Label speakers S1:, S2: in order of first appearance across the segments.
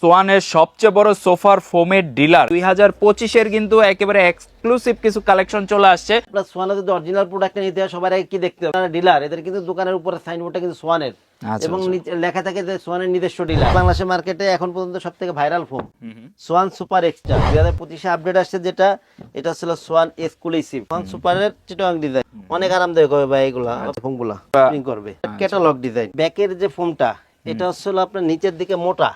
S1: সোয়ানের সবচেয়ে বড় সোফার ফোমের ডিলার 2025-এর কিন্তু একেবারে এক্সক্লুসিভ কিছু কালেকশন চলে আসছে।
S2: প্লাস সোয়ানের যদি অরিজিনাল প্রোডাক্ট নিতে হয় সবার আগে কি দেখতে হবে, ডিলার এদের কিন্তু দোকানের উপরে সাইনবোর্ডটা কিন্তু সোয়ানের এবং লেখা থাকে যে সোয়ানের নিজস্ব ডিলার। বাংলাদেশের মার্কেটে এখন পর্যন্ত সবথেকে viral foam Swan super extra 2025-এ আপডেট আসছে, যেটা এটা ছিল সোয়ান এক্সক্লুসিভ। সোয়ান সুপারের চিটাং ডিজাইন অনেক আরামদায়ক হবে ভাই, এগুলা ফোমগুলা করবে ক্যাটালগ ডিজাইন। ব্যাকের যে ফোমটা এটা হচ্ছে আপনার নিচের দিকে মোটা,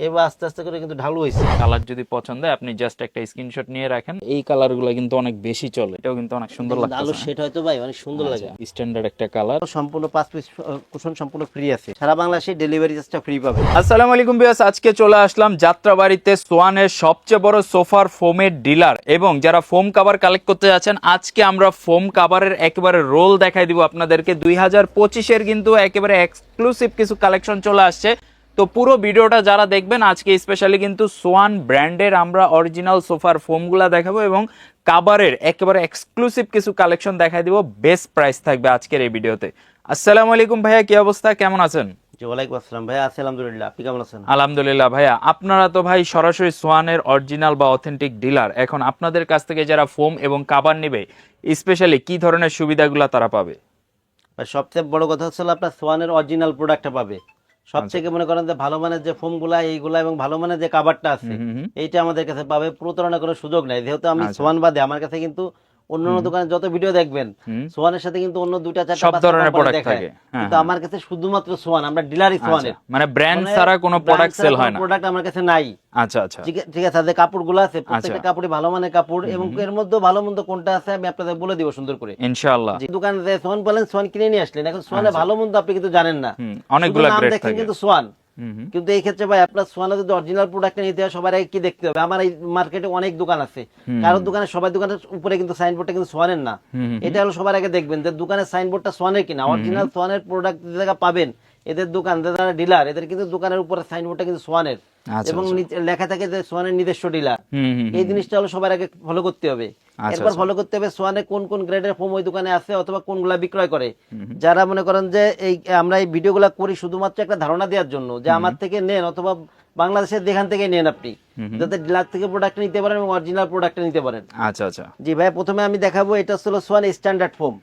S2: এবার আস্তে আস্তে করে কিন্তু ঢালু হয়েছে।
S1: কালার যদি পছন্দ হয় আপনি জাস্ট একটা স্ক্রিনশট নিয়ে রাখেন। এই কালারগুলো কিন্তু অনেক বেশি চলে, এটাও কিন্তু অনেক সুন্দর লাগে।
S2: আলো সেট হয়তো ভাই অনেক সুন্দর লাগে,
S1: স্ট্যান্ডার্ড একটা কালার।
S2: সম্পূর্ণ 5 পিস কুশন সম্পূর্ণ ফ্রি আছে, সারা বাংলাদেশে ডেলিভারি চার্জটা ফ্রি পাবে।
S1: আসসালামু আলাইকুম ভিউয়ার্স, আজকে চলে আসলাম যাত্রাবাড়িতে সোয়ানের সবচেয়ে বড় সোফার ফোমের ডিলার। এবং যারা ফোম কভার কালেক্ট করতে যাচ্ছেন, আজকে আমরা ফোম কভারের একেবারে রোল দেখাই দিব আপনাদেরকে। 2025-এর কিন্তু একেবারে এক্সক্লুসিভ কিছু কালেকশন চলে আসছে। তো পুরো ভিডিওটা যারা দেখবেন আজকে স্পেশালি কিন্তু সোয়ান ব্র্যান্ডের আমরা অরিজিনাল সোফার ফোমগুলা দেখাবো এবং কাভারের একেবারে এক্সক্লুসিভ কিছু কালেকশন দেখাই দিব। বেস্ট প্রাইস থাকবে আজকের এই ভিডিওতে। আসসালামু আলাইকুম ভাইয়া, কি অবস্থা, কেমন আছেন?
S2: জি ওয়ালাইকুম আসসালাম ভাই, আছি আলহামদুলিল্লাহ, আপনি কেমন আছেন?
S1: আলহামদুলিল্লাহ ভাইয়া, আপনারা তো ভাই সরাসরি সোয়ানের অরিজিনাল বা অথেন্টিক ডিলার। এখন আপনাদের কাছ থেকে যারা ফোম এবং কাভার নেবে স্পেশালি কি ধরনের সুবিধাগুলো তারা পাবে?
S2: সবচেয়ে বড় কথা হচ্ছে আপনার সোয়ানের অরিজিনাল প্রোডাক্টটা পাবে। সবথেকে মনে করেন যে ভালো মানের যে ফোমগুলা এইগুলা এবং ভালো মানের যে কাভারটা আছে এইটা আমাদের কাছে পাবে, প্রতারণা করার সুযোগ নাই। যেহেতু আমি সোয়ান বাদে আমার কাছে কিন্তু অন্যান্য দোকানে যত ভিডিও দেখবেন সোয়ানের সাথে কিন্তু অন্য দুইটা চারটা
S1: সব ধরনের প্রোডাক্ট থাকে,
S2: কিন্তু আমার কাছে শুধুমাত্র সোয়ান, আমরা ডিলারই সোয়ানের,
S1: মানে ব্র্যান্ড ছাড়া কোনো প্রোডাক্ট সেল হয় না।
S2: প্রোডাক্ট আমার কাছে নাই।
S1: আচ্ছা আচ্ছা,
S2: ঠিক আছে, যে কাপড়গুলো আছে প্রত্যেকটা কাপড়ই ভালো মানের কাপড় এবং এর মধ্যে ভালো মন্দ কোনটা আছে আমি আপনাদের বলে দিব সুন্দর করে
S1: ইনশাআল্লাহ।
S2: দোকানে যে সোয়ান বলেন সোয়ান কিনে নিয়ে আসলেন, এখন সোয়ানের ভালো মন্দ আপনি কিন্তু জানেন না,
S1: অনেকগুলো গ্রেড থাকে
S2: কিন্তু সোয়ান। কিন্তু এই ক্ষেত্রে ভাই আপনার সোয়ানের যদি অরিজিনাল প্রোডাক্ট নিতে হয় সবার আগে কি দেখতে হবে, আমার এই মার্কেটে অনেক দোকান আছে, কারোর দোকানে সবাই দোকানের উপরে কিন্তু সাইনবোর্ডটা কিন্তু সোয়ানের না। এটা হলো সবার আগে দেখবেন যে দোকানের সাইনবোর্ডটা সোয়ানের কিনা। অরিজিনাল সোয়ানের প্রোডাক্ট যে জায়গা পাবেন এদের দোকান, যারা ডিলার এদের কিন্তু দোকানের উপরে সাইনবোর্ডটা কিন্তু সোয়ানের এবং লেখা থাকে যে সোয়ানের নিজস্ব ডিলার। এই জিনিসটা হলো সবার আগে ফলো করতে হবে। এরপর ফলো করতে হবে সোয়ানে কোন কোন গ্রেডের ফোম ওই দোকানে আছে অথবা কোনগুলা বিক্রয় করে। যারা মনে করেন যে এই আমরা এই ভিডিওগুলো করি শুধুমাত্র একটা ধারণা দেওয়ার জন্য যে আমার থেকে নেন অথবা বাংলাদেশের যেখান থেকে নেন আপনি, যাতে ডিলার থেকে প্রোডাক্ট নিতে পারেন এবং অরিজিনাল প্রোডাক্ট নিতে পারেন।
S1: আচ্ছা আচ্ছা,
S2: জি ভাই, প্রথমে আমি দেখাবো এটা হলো Schwann standard foam.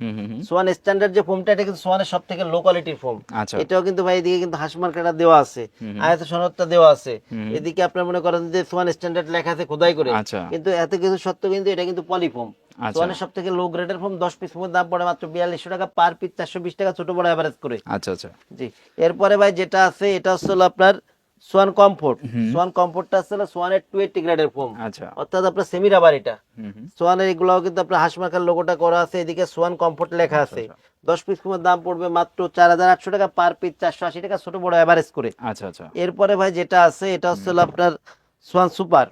S2: Schwann standard যে ফোমটা এটা কিন্তু সোয়ানের সবথেকে লো কোয়ালিটির ফোম। এটাও কিন্তু ভাই এদিকে কিন্তু হাঁস মার্কাটা দেওয়া আছে, আয়াত সনদটা দেওয়া আছে, এদিকে আপনার মনে করেন যে সোয়ান স্ট্যান্ডার্ড লেখা আছে খোদাই করে, কিন্তু এত কিছু সত্ত্বেও কিন্তু এটা কিন্তু পলি ফোম। সোয়ানের সবথেকে লো গ্রেডের ফোম। 10 পিস ফোমের দাম পড়ে মাত্র 4200 টাকা পার পিস, 420 টাকা ছোট বড় এভারেজ করে। আচ্ছা আচ্ছা জি। এরপরে ভাই যেটা আছে এটা হলো আপনার সোয়ান কমফোর্ট। সোয়ান কমফোর্টটা হলো সোয়ানের 280 গ্রেডের ফোম, অর্থাৎ আপনার সেমি রাবার। এটা সোয়ানের এগুলাও কিন্তু আপনার হাঁস মার্কার লোগোটা করা আছে, এদিকে সোয়ান কমফোর্ট লেখা আছে। 10 পিস ফোমের দাম পড়বে মাত্র 4800 টাকা পার পিস, 480 টাকা ছোট বড় এভারেজ করে। আচ্ছা আচ্ছা। এরপরে ভাই যেটা আছে এটা হলো আপনার সোয়ান সুপার।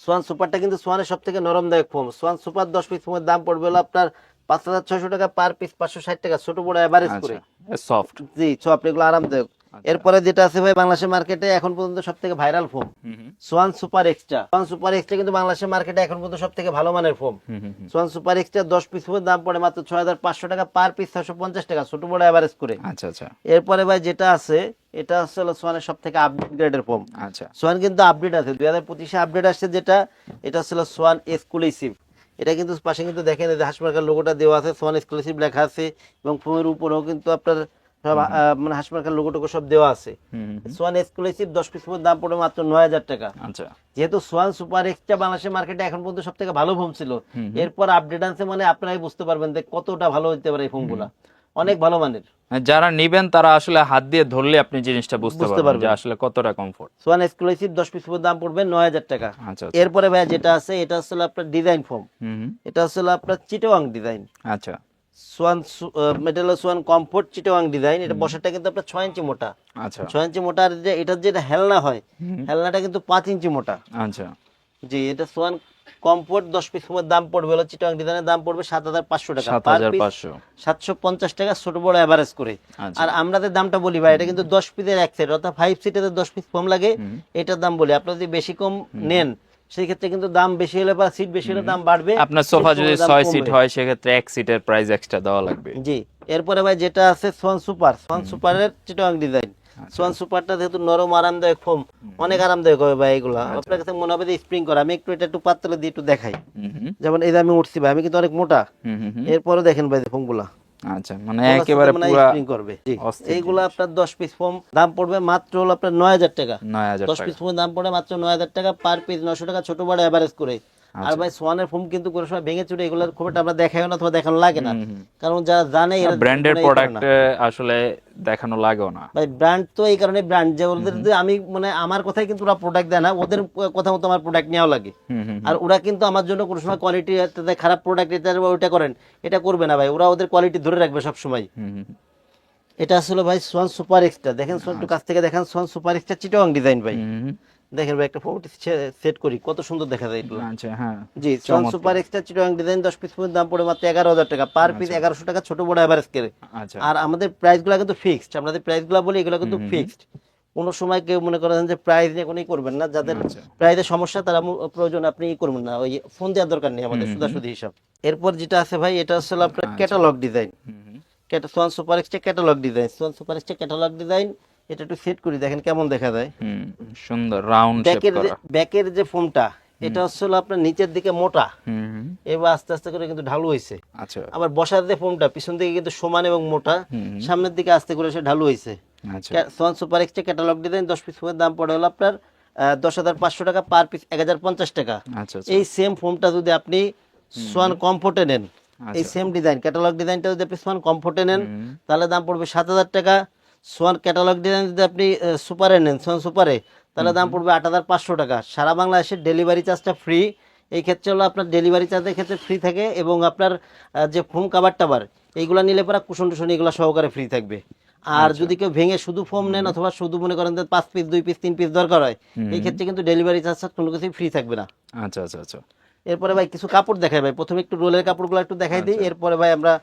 S2: সোয়ান সুপারটা কিন্তু সোয়ানের সবথেকে নরমদায়ক ফোম। সোয়ান সুপার 10 পিস ফোমের দাম পড়বে হলো আপনার 5600 টাকা পার পিস, 560 টাকা ছোট বড় এভারেজ করে।
S1: সফট,
S2: জি সফট, এগুলো আরামদায়ক। এরপরে যেটা আছে ভাই বাংলাদেশের মার্কেটে এখন পর্যন্ত সবথেকে viral foam Swan super extra. Swan super extra কিন্তু বাংলাদেশের মার্কেটে এখন পর্যন্ত সবথেকে ভালো মানের ফোম। সোয়ান সুপার এক্সট্রা 10 পিস ফোমের দাম পড়ে মাত্র 6500 টাকা পার পিস, 650 টাকা ছোট বড় এভারেজ করে। আচ্ছা আচ্ছা। এরপরে ভাই যেটা আছে এটা হলো সোয়ানের সবথেকে আপডেট গ্রেডের ফোম। আচ্ছা, সোয়ান কিন্তু আপডেট আছে, 2025-এ আপডেট আসছে, যেটা এটা হলো সোয়ান এক্সক্লুসিভ। এটা কিন্তু পাশে কিন্তু দেখেন হাঁস মার্কার লোগোটা দেওয়া আছে, সোয়ান এক্সক্লুসিভ লেখা আছে এবং ফোমের উপরেও কিন্তু আপনার মানে হাঁস মার্কার লোগো টোগো সব দেওয়া আছে। সোয়ান এক্সক্লুসিভ 10 পিস ফোমের দাম পড়ে মাত্র 9000 টাকা। আচ্ছা, যেহেতু সোয়ান সুপার এক্সট্রা বাংলাদেশের মার্কেটে এখন পর্যন্ত সবথেকে ভালো ফোম ছিল, এরপর আপডেট আনছে মানে আপনারাই বুঝতে পারবেন যে কতটা ভালো হতে পারে এই ফোমগুলা, অনেক ভালো মানের।
S1: যারা নেবেন তারা আসলে হাত দিয়ে ধরলে আপনি জিনিসটা বুঝতে পারবেন যে আসলে কতটা কমফোর্ট।
S2: সোয়ান এক্সক্লুসিভ 10 পিস ফোমের দাম পড়বে 9000 টাকা। এরপরে ভাই যেটা আছে এটা হলো আপনার ডিজাইন ফোম। এটা হলো আপনার চিটাগাং ডিজাইন। আচ্ছা, Swan metal Swan comfort Chittagong design. এটা বসাটা কিন্তু আপনার 6 ইঞ্চি মোটা। আচ্ছা, 6 ইঞ্চি মোটা। আর যে এটা যেটা হেলনা হয়, হেলনাটা কিন্তু 5 ইঞ্চি মোটা। আচ্ছা জি। এটা সোয়ান কমফোর্ট 10 পিস ফোমের দাম পড়বে হলো চিটাগাং ডিজাইনের দাম পড়বে 7500 টাকা, 750 টাকা ছোট বড় এভারেজ করে। আর আমরা যে দামটা বলি ভাই এটা কিন্তু 10 পিসের এক সেট, অর্থাৎ 5 সিটের 10 পিস ফোম লাগে, এটার দাম বলি। আপনারা যদি বেশি কম নেন সেই ক্ষেত্রে কিন্তু দাম বেশি হলে বা সিট বেশি হলে দাম বাড়বে।
S1: আপনার সোফা যদি 6 সিট হয় সেক্ষেত্রে এক সিটের প্রাইস এক্সট্রা দেওয়া লাগবে।
S2: জি। এরপরে ভাই যেটা আছে সোয়ান সুপার। সোয়ান সুপারের চিটাগাং ডিজাইন। সোয়ান সুপারটা যেহেতু নরম আরামদায়ক ফোম, অনেক আরামদায়ক হবে ভাই এগুলা। আপনার কাছে মনে হবে যে স্প্রিং করা। আমি এটা একটু পাতলা দিয়ে একটু দেখাই। যেমন এই যে আমি উঠছি ভাই, আমি কিন্তু অনেক মোটা, এরপরে দেখেন ভাই ফোম গুলা।
S1: আচ্ছা, মানে একেবারে পুরো
S2: স্প্রিং করবে। এইগুলা আপনার 10 পিস ফোম দাম পড়বে মাত্র হলো আপনার 9000 টাকা। 10 পিস ফোমের দাম পড়ে মাত্র 9000 টাকা, পার পিস 900 টাকা, ছোট বড় এভারেজ করে। আর ভাই সোয়ানের ফোম কিন্তু কোনো সময় ভেঙে চুরে এগুলোর খুব একটা আমরা দেখাইও না অথবা দেখানো লাগে না, কারণ যারা জানে এরা
S1: ব্র্যান্ডের প্রোডাক্ট আসলে দেখানো লাগেও না
S2: ভাই। ব্র্যান্ড তো এই কারণে ব্র্যান্ড যে ওদের যে আমি মানে আমার কথাই কিন্তু ওরা প্রোডাক্ট দেয় না, ওদের কথা মতো আমার প্রোডাক্ট নেওয়া লাগে। আর ওরা কিন্তু আমার জন্য কোনো সময় কোয়ালিটি খারাপ প্রোডাক্ট এটা ওইটা করেন এটা করবে না ভাই, ওরা ওদের কোয়ালিটি ধরে রাখবে সব সময়। এটা আসলে ভাই সোয়ান সুপার এক্সট্রা, দেখেন সোয়ান একটু কাছ থেকে দেখেন, Schwann super extra Chittagong design ভাই। দেখেন ভাই একটা ফটো সেট করি, কত সুন্দর দেখা যায় এটা।
S1: আচ্ছা, হ্যাঁ
S2: জি, Swan super extra Chittagong design 10 piece ফোনের দাম পড়ে মাত্র 11000 টাকা, পার পিস 1100 টাকা, ছোট বড় এভারেজ করে।
S1: আচ্ছা,
S2: আর আমাদের প্রাইসগুলো কিন্তু ফিক্সড, আমাদের প্রাইসগুলো বলি এগুলো কিন্তু ফিক্সড। কোনো সময় কেউ মনে করেন যে প্রাইস নিয়ে কোনোই করবেন না, যাদের প্রাইসের সমস্যা তারা প্রয়োজন আপনি করবেন না, ওই ফোন দেওয়ার দরকার নেই আমাদের, সুদাসুদি হিসাব। এরপর যেটা আছে ভাই এটা আসলে আপনার catalogue design, Schwann super extra catalogue design, Schwann super extra catalogue design. এটা একটু সেট করি, দেখেন কেমন দেখা যায়।
S1: সুন্দর রাউন্ড শেপ করা।
S2: ব্যাকের যে ফোমটা এটা আসলে আপনার নিচের দিকে মোটা, এবার আস্তে আস্তে করে কিন্তু ঢালু হয়েছে।
S1: আচ্ছা,
S2: আবার বসার যে ফোমটা পিছন দিকে কিন্তু সমান এবং মোটা, সামনের দিকে আস্তে করে সে ঢালু হয়েছে।
S1: আচ্ছা,
S2: Swan super extra catalogue design 10 piece ফোমের দাম পড়ে হলো আপনার 10,500 টাকা, পার পিস 1050 টাকা।
S1: আচ্ছা,
S2: এই সেম ফোমটা যদি আপনি সোয়ান কমফোর্টে নেন, এই সেম ডিজাইন ক্যাটালগ ডিজাইনটা যদি আপনি সোয়ান কমফোর্টে নেন তাহলে দাম পড়বে 7000 টাকা। সোয়ান ক্যাটালগ ডিজাইন যদি আপনি সুপারে নেন, সোয়ান সুপারে, তাহলে দাম পড়বে 8500 টাকা। সারা বাংলাদেশের ডেলিভারি চার্জটা ফ্রি। এই ক্ষেত্রে হলো আপনার ডেলিভারি চার্জের ক্ষেত্রে ফ্রি থাকে, এবং আপনার যে ফোম কাভার টাবার এইগুলো নিলে পরে কুশন টুশন এগুলো সহকারে ফ্রি থাকবে। আর যদি কেউ ভেঙে শুধু ফোম নেন অথবা শুধু মনে করেন যে 5 পিস 2 পিস 3 পিস দরকার হয়, এই ক্ষেত্রে কিন্তু ডেলিভারি চার্জ কোনো কিছুই ফ্রি থাকবে না।
S1: আচ্ছা, আচ্ছা, আচ্ছা।
S2: এরপরে ভাই কিছু কাপড় দেখাই ভাই, প্রথমে একটু রোলের কাপড়গুলো একটু দেখাই দিই, এরপরে ভাই আমরা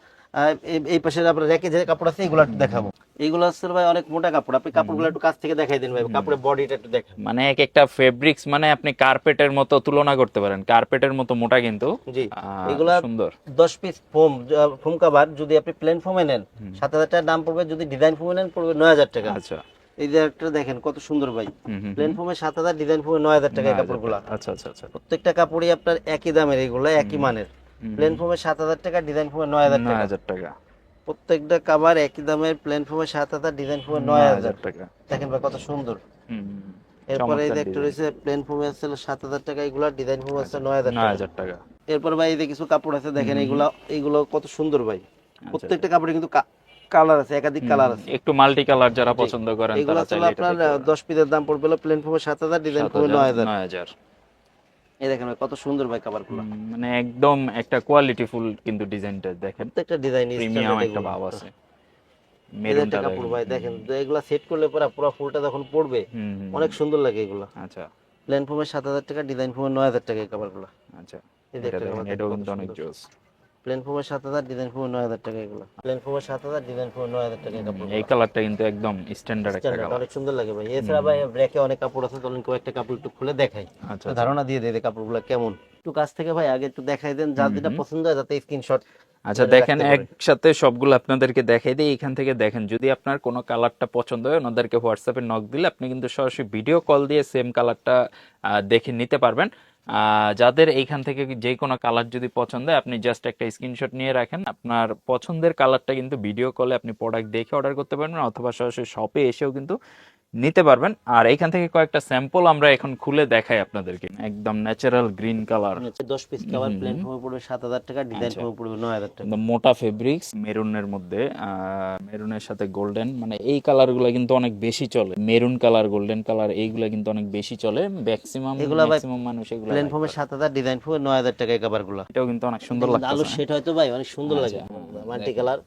S2: এই পাশে আপনার রেখে যে কাপড় আছে এগুলো একটু দেখাবো। এইগুলো আসলে ভাই অনেক মোটা কাপড়, আপনি কাপড়গুলো একটু কাছ থেকে দেখাই দিন ভাই, কাপড়ের বডিটা একটু দেখেন।
S1: মানে এক একটা ফেব্রিক্স মানে আপনি কার্পেটের মতো তুলনা করতে পারেন, কার্পেটের মতো মোটা কিন্তু।
S2: জি, এগুলা সুন্দর 10 পিস ফোম কভার যদি আপনি প্লেন ফোমে নেন 7000 টাকা দাম পড়বে, যদি ডিজাইন ফোমে নেন পড়বে 9000 টাকা।
S1: আচ্ছা,
S2: এই যে একটা দেখেন কত সুন্দর ভাই, প্লেন ফোমে 7000, ডিজাইন ফোমে 9000 টাকা এই কাপড়গুলো।
S1: আচ্ছা, আচ্ছা, আচ্ছা।
S2: প্রত্যেকটা কাপড়ই আপনার একই দামের, এগুলো একই মানের। প্লেন ফোমে 7000 টাকা, ডিজাইন ফোমে 9000 টাকা। প্রত্যেকটা কভার একই দামের, প্লেন ফোমে 7000, ডিজাইন ফোমে 9000 টাকা। দেখেন ভাই কত সুন্দর। এরপরে এই যে একটা রয়েছে প্লেন ফোমে আছে 7000 টাকা, এগুলো ডিজাইন ফোমে আছে 9000 টাকা। এরপর ভাই এই যে কিছু কাপড় আছে দেখেন, এগুলো কত সুন্দর ভাই। প্রত্যেকটা কাপড়ে কিন্তু কালার আছে, একাধিক কালার আছে,
S1: একটু মাল্টি কালার যারা পছন্দ করেন
S2: এগুলো আসলে আপনার 10 পিসের দাম পড়বে প্লেন ফোমে 7000, ডিজাইন ফোমে 9000। এই দেখেন ভাই কত সুন্দর ভাই কাভারগুলো,
S1: মানে একদম একটা কোয়ালিটিফুল কিন্তু ডিজাইনটা দেখেন,
S2: প্রত্যেকটা ডিজাইন
S1: প্রিমিয়াম একটা ভাব আছে।
S2: মেরুনটা কাপড় ভাই দেখেন, এগুলা সেট করলে পরে পুরো ফুলটা যখন পড়বে অনেক সুন্দর লাগে এগুলা। আচ্ছা, প্লেন ফোমে 7000 টাকা, ডিজাইন ফোমে 9000 টাকা এই কাভারগুলো। আচ্ছা, এই দেখেন এটাও কিন্তু অনেক জোস। প্লেন ফোমে 7000, ডিজাইন ফোমে 9000 টাকা এগুলো। প্লেন ফোমে 7000, ডিজাইন ফোমে 9000 টাকা এই কাপড়।
S1: এই কালারটা কিন্তু একদম স্ট্যান্ডার্ড একটা কালার,
S2: অনেক সুন্দর লাগে ভাই। এছাড়া ভাই ব্র্যাকে অনেক কাপড় আছে, চলুন কয়েকটা কাপড় একটু খুলে দেখাই, ধারণা দিয়ে দেই কাপড়গুলো কেমন। একটু কাছ থেকে ভাই আগে একটু দেখাই দেন, যার যেটা পছন্দ হয় যাতে স্ক্রিনশট।
S1: আচ্ছা, দেখেন একসাথে সবগুলো আপনাদেরকে দেখাই দিই। এখান থেকে দেখেন, যদি আপনার কোনো কালারটা পছন্দ হয় ওনাদেরকে হোয়াটসঅ্যাপে নক দিলে আপনি কিন্তু সরাসরি ভিডিও কল দিয়ে সেম কালারটা দেখে নিতে পারবেন। যাদের এইখান থেকে যে কোনো কালার যদি পছন্দ হয় আপনি জাস্ট একটা স্ক্রিনশট নিয়ে রাখেন, আপনার পছন্দের কালারটা কিন্তু ভিডিও কলে আপনি প্রোডাক্ট দেখে অর্ডার করতে পারবেন, অথবা সরাসরি শপে এসেও কিন্তু নিতে পারবেন। আর এইখান থেকে কয়েকটা স্যাম্পল আমরা এখন খুলে দেখাই আপনাদেরকে। একদম natural green colour,
S2: 10 piece cover, plain ফোমে পড়বে 7000 টাকা, ডিজাইন ফোমে পড়বে 9000 টাকা।
S1: মোটা ফেব্রিক্স মেরুনের মধ্যে, মেরুনের সাথে গোল্ডেন, মানে এই কালারগুলো কিন্তু অনেক বেশি চলে। মেরুন কালার, গোল্ডেন কালার এইগুলা কিন্তু অনেক বেশি চলে, ম্যাক্সিমাম মানুষ এগুলো।
S2: প্লেন ফোমে 7000, ডিজাইন ফোমে 9000 টাকা এই কভারগুলো।
S1: এটাও কিন্তু অনেক সুন্দর লাগে,
S2: আলো সেট হয়তো ভাই অনেক সুন্দর লাগে, মাল্টি কালার।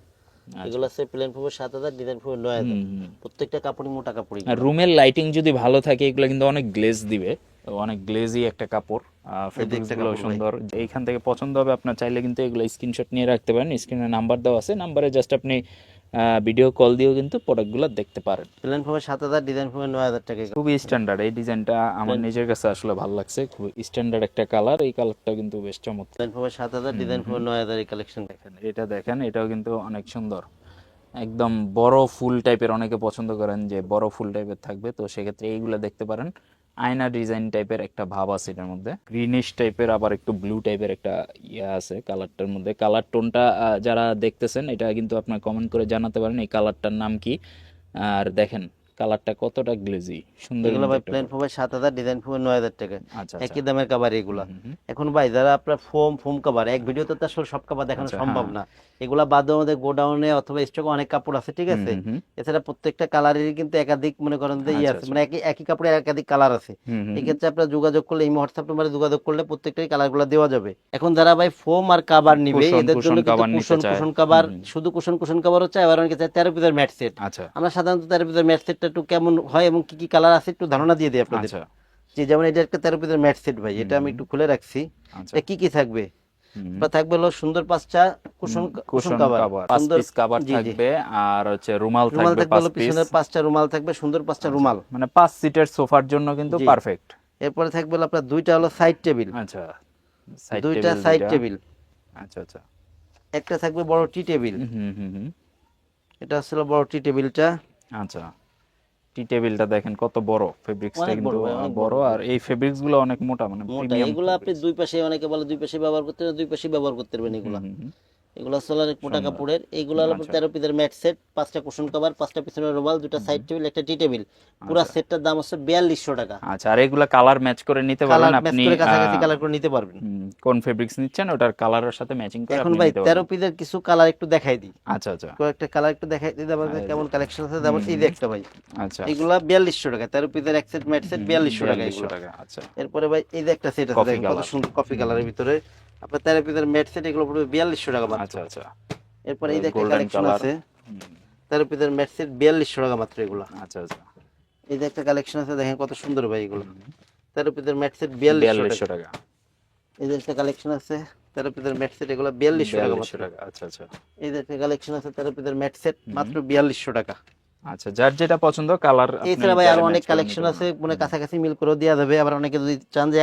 S2: এগুলো আছে প্লেন ফোমে 7000, ডিজাইন ফোমে 9000। প্রত্যেকটা কাপড়ই মোটা কাপড়ই।
S1: আর রুমের লাইটিং যদি ভালো থাকে এগুলো কিন্তু অনেক গ্লেজ দিবে, অনেক গ্লেজি একটা কাপড়। ফেব্রিক্স গুলো সুন্দর। এইখান থেকে পছন্দ হবে আপনার, চাইলে কিন্তু এগুলো স্ক্রিনশট নিয়ে রাখতে পারেন, স্ক্রিনে নাম্বার দেওয়া আছে, নাম্বারে জাস্ট আপনি ভিডিও কল দিয়েও কিন্তু প্রোডাক্টগুলো দেখতে পারেন।
S2: প্লেন ফোমে 7000, ডিজাইন ফোমে 9000 টাকা।
S1: খুবই স্ট্যান্ডার্ড এই ডিজাইনটা, আমার নিজের কাছে আসলে ভালো লাগছে, খুব স্ট্যান্ডার্ড একটা কালার। এই কালারটা কিন্তু বেশ চমৎকার।
S2: প্লেন ফোমে 7000, ডিজাইন ফোমে 9000 এই কালেকশন দেখেন।
S1: এটা দেখেন, এটাও কিন্তু অনেক সুন্দর। একদম বড় ফুল টাইপের, অনেকে পছন্দ করেন যে বড় ফুল টাইপের থাকবে, তো সেক্ষেত্রে এইগুলো দেখতে পারেন। আয়না ডিজাইন টাইপের একটা ভাব আছে এটার মধ্যে, গ্রিনিশ টাইপের আবার একটু ব্লু টাইপের একটা ইয়ে আছে কালারটার মধ্যে। কালার টোনটা যারা দেখতেছেন এটা কিন্তু আপনার কমেন্ট করে জানাতে পারেন এই কালারটার নাম কি। আর দেখেন কালারটা কতটা গ্লেজি, সুন্দর
S2: এগুলো
S1: কিন্তু
S2: ভাই
S1: একটা
S2: প্লেন
S1: colour।
S2: ফোমের 7,000, ডিজাইন ফোমের 9,000 টাকা,
S1: আচ্ছা
S2: একই দামের কাভার এগুলা। এখন ভাই যারা আপনার ফোম কাভার, এক ভিডিওতে তো আসলে সব কাভার দেখানো
S1: আচ্ছা,
S2: সম্ভব
S1: হ্যাঁ।
S2: না। এগুলা বাদে আমাদের গোডাউনে অথবা স্টকে অনেক কাপড় আছে, ঠিক আছে। এছাড়া প্রত্যেকটা কালারেরই কিন্তু একাধিক মনে করেন যে ইয়ে
S1: আচ্ছা,
S2: আছে,
S1: আচ্ছা।
S2: মানে একই একই কাপড়ে একাধিক কালার আছে। এই ক্ষেত্রে আপনার যোগাযোগ করলে, এই হোয়াটসঅ্যাপ নাম্বারে যোগাযোগ করলে প্রত্যেকটাই কালারগুলো দেওয়া যাবে। এখন যারা ভাই ফোম আর কাভার নিবে,
S1: কুশন
S2: এদের জন্য কিন্তু
S1: কাভার নিতে চায়।
S2: কুশন কাভার, শুধু কুশন কাভারও চাই, আবার অনেকে চায় 13 পিসের ম্যাট সেট।
S1: আচ্ছা,
S2: আমরা সাধারণত 13 পিসের ম্যাট সেটটা একটু কেমন হয় এবং কি কি কালার আছে একটু ধারণা দিয়ে দিই আপনাদের।
S1: আচ্ছা,
S2: যে যেমন এটা একটা 13 পিসের ম্যাট সেট ভাই, এটা আমি একটু খুলে রাখছি।
S1: আচ্ছা।
S2: এটা কি কি থাকবে? বা থাকবে হলো সুন্দর 5টা cushion cushion
S1: cushion
S2: cover,
S1: cover 5
S2: সুন্দর।
S1: পিস কভার
S2: জি জি।
S1: থাকবে, আর হচ্ছে রুমাল
S2: রুমাল
S1: থাকবে
S2: থাকবে
S1: 5
S2: হলো
S1: পিস।
S2: পিছনের 5টা রুমাল থাকবে, সুন্দর 5টা রুমাল।
S1: মানে 5 সিটের সোফার জন্য কিন্তু
S2: জি।
S1: পারফেক্ট।
S2: এরপরে থাকবে হলো আপনার 2টা হলো সাইড টেবিল,
S1: আচ্ছা, সাইড
S2: 2টা
S1: টেবিল
S2: সাইড
S1: 2টা।
S2: টেবিল।
S1: আচ্ছা, আচ্ছা।
S2: একটা থাকবে বড় টি টেবিল,
S1: হুম, হুম, হুম।
S2: এটা হচ্ছে হলো বড় টি টেবিলটা।
S1: আচ্ছা, টি টেবিলটা দেখেন কত বড়, ফেব্রিক্সটা
S2: অনেক বড়
S1: কিন্তু
S2: ভাই, অনেক
S1: বড়,
S2: বড়।
S1: আর এই ফেব্রিক্স গুলো অনেক মোটা, মানে
S2: মোটা
S1: প্রিমিয়াম
S2: এগুলো আপনি
S1: ফেব্রিক্স।
S2: দুই পাশে, অনেকে বলে দুই পাশে ব্যবহার করতে হবে, দুই পাশে ব্যবহার করতে পারবেন এগুলা। এগুলো হচ্ছে হলো মোটা
S1: সুন্দর।
S2: কাপড়ের। এইগুলো হলো
S1: আচ্ছা,
S2: 13 পিসের ম্যাট সেট, 5টা কুশন কভার, 5টা পিছনের রুমাল, 2টা সাইড টেবিল, একটা টি টেবিল। পুরো
S1: আচ্ছা,
S2: সেটটার দাম হচ্ছে 4200 টাকা।
S1: আচ্ছা। আর এগুলা কালার ম্যাচ করে নিতে পারবেন
S2: কালার ম্যাচ
S1: আপনি,
S2: করে কাছাকাছি কালার করে নিতে পারবেন।
S1: কোন ফেব্রিক্স নিচ্ছেন ওটার কালারের সাথে ম্যাচিং করে
S2: এখন
S1: আপনি
S2: ভাই
S1: নিতে
S2: 13
S1: পারবেন।
S2: পিসের কিছু কালার একটু দেখাই দিই।
S1: আচ্ছা, আচ্ছা।
S2: কয়েকটা কালার একটু দেখাই দিই, আমাদের
S1: এই
S2: কেমন
S1: যে,
S2: কালেকশন আছে। যেমন এই যে একটা ভাই,
S1: আচ্ছা,
S2: এগুলা 4200 টাকা, 13 পিসের এক সেট ম্যাট সেট 4200 টাকা
S1: 4200
S2: এগুলো।
S1: টাকা। আচ্ছা,
S2: এরপরে ভাই এই যে একটা সেট আছে,
S1: কফি
S2: দেখেন কত
S1: কালার।
S2: সুন্দর কফি কালারের ভিতরে আপনার 13 পিসের ম্যাট সেট, এগুলো পড়বে 4200 টাকা মাত্র।
S1: আচ্ছা, আচ্ছা।
S2: এরপরে এই যে একটা
S1: গোল্ডেন
S2: কালেকশন
S1: কালার।
S2: আছে, 13 পিসের ম্যাট সেট 4200 টাকা মাত্র এগুলো।
S1: আচ্ছা, আচ্ছা।
S2: এই যে একটা কালেকশন আছে, দেখেন কত সুন্দর ভাই এগুলো, 13 পিসের ম্যাট সেট 4200
S1: 4200
S2: টাকা।
S1: টাকা।
S2: এই যে একটা কালেকশন আছে 13 পিসের ম্যাট সেট, এগুলো 4200 টাকা
S1: 4200
S2: মাত্র।
S1: টাকা। আচ্ছা, আচ্ছা।
S2: এই যে একটা কালেকশন আছে 13 পিসের ম্যাট সেট, মাত্র 4200 টাকা।
S1: আচ্ছা, যার যেটা পছন্দ কালার আপনি
S2: এছাড়া ভাই আরো
S1: চাইলে
S2: অনেক
S1: ম্যাচ করে নিতে
S2: কালেকশন আছে,
S1: পারবেন।
S2: মানে কাছাকাছি মিল করে দেওয়া যাবে। আবার অনেকে যদি চান যে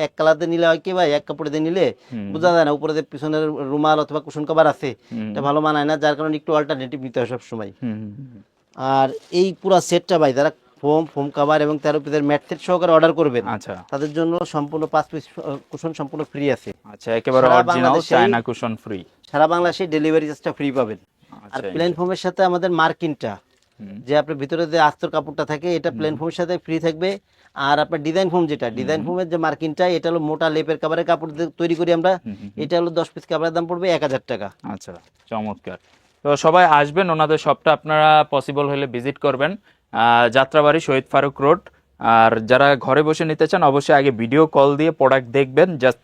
S2: এক কালার দিয়ে নিলে হয় কি ভাই, এক কাপড়ে দিয়ে নিলে বোঝা যায় না উপরে যে পিছনের রুমাল অথবা কুশন কভার আছে, এটা ভালো মানায় না, যার কারণে একটু অল্টারনেটিভ নিতে হয় সবসময়। আর এই পুরো সেটটা ভাই যারা ফোম কাভার এবং 13 পিসের ম্যাট সেট সহকারে অর্ডার করবেন,
S1: আচ্ছা,
S2: তাদের জন্য সম্পূর্ণ 5 পিস কুশন সম্পূর্ণ ফ্রি আছে।
S1: আচ্ছা। একেবারে
S2: সারা
S1: অরিজিনাল
S2: বাংলাদেশেই-
S1: চায়না কুশন ফ্রি।
S2: সারা বাংলাদেশে ডেলিভারি চার্জটা ফ্রি পাবেন। আর
S1: আচ্ছা,
S2: প্লেন ফোমের সাথে আমাদের মার্কিনটা, যে আপনার ভিতরে যে আস্তর কাপড়টা থাকে, এটা প্লেন ফোমের সাথে ফ্রি থাকবে। আর আপনার ডিজাইন ফোম, যেটা ডিজাইন ফোমের যে মার্কিনটা, এটা হলো মোটা লেপের কাভারের কাপড় দিয়ে তৈরি করি আমরা। এটা হলো 10 পিস কাভারের দাম পড়বে 1000 টাকা।
S1: আচ্ছা, চমৎকার। তো সবাই আসবেন, ওনাদের শপটা আপনারা পসিবল হলে ভিজিট করবেন, যাত্রাবাড়ি শহীদ ফারুক রোড। আর যারা ঘরে বসে নিতে চান অবশ্যই আগে ভিডিও কল দিয়ে প্রোডাক্ট দেখবেন, জাস্ট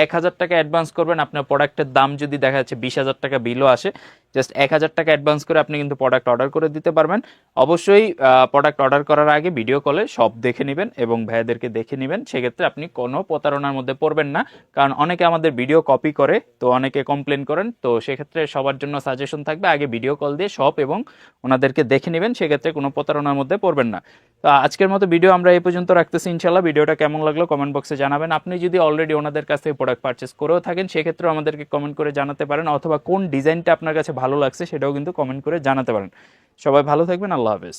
S1: 1000 টাকা অ্যাডভান্স করবেন। আপনার প্রোডাক্টের দাম যদি দেখা যাচ্ছে 20,000 টাকা বিলও আসে, জাস্ট 1000 টাকা অ্যাডভান্স করে আপনি কিন্তু প্রোডাক্ট অর্ডার করে দিতে পারবেন। অবশ্যই প্রোডাক্ট অর্ডার করার আগে ভিডিও কলে সব দেখে নেবেন এবং ভাইয়াদেরকে দেখে নেবেন, সেক্ষেত্রে আপনি কোনো প্রতারণার মধ্যে পড়বেন না। কারণ অনেকে আমাদের ভিডিও কপি করে, তো অনেকে কমপ্লেন করেন, তো সেক্ষেত্রে সবার জন্য সাজেশন থাকবে আগে ভিডিও কল দিয়ে সব এবং ওনাদেরকে দেখে নেবেন, সেক্ষেত্রে কোনো প্রতারণার মধ্যে পড়বেন না। তো আজকের মতো ভিডিও আমরা এই পর্যন্ত রাখতেছি। ইনশাল্লাহ ভিডিওটা কেমন লাগলো কমেন্ট বক্সে জানাবেন। আপনি যদি অলরেডি ওনাদের কাছ থেকে প্রোডাক্ট পারচেস করেও থাকেন, সেক্ষেত্রেও আমাদেরকে কমেন্ট করে জানাতে পারেন, অথবা কোন ডিজাইনটা আপনার কাছে ভালো লাগছে সেটাও কিন্তু কমেন্ট করে জানাতে পারেন। সবাই ভালো থাকবেন, আল্লাহ হাফেজ।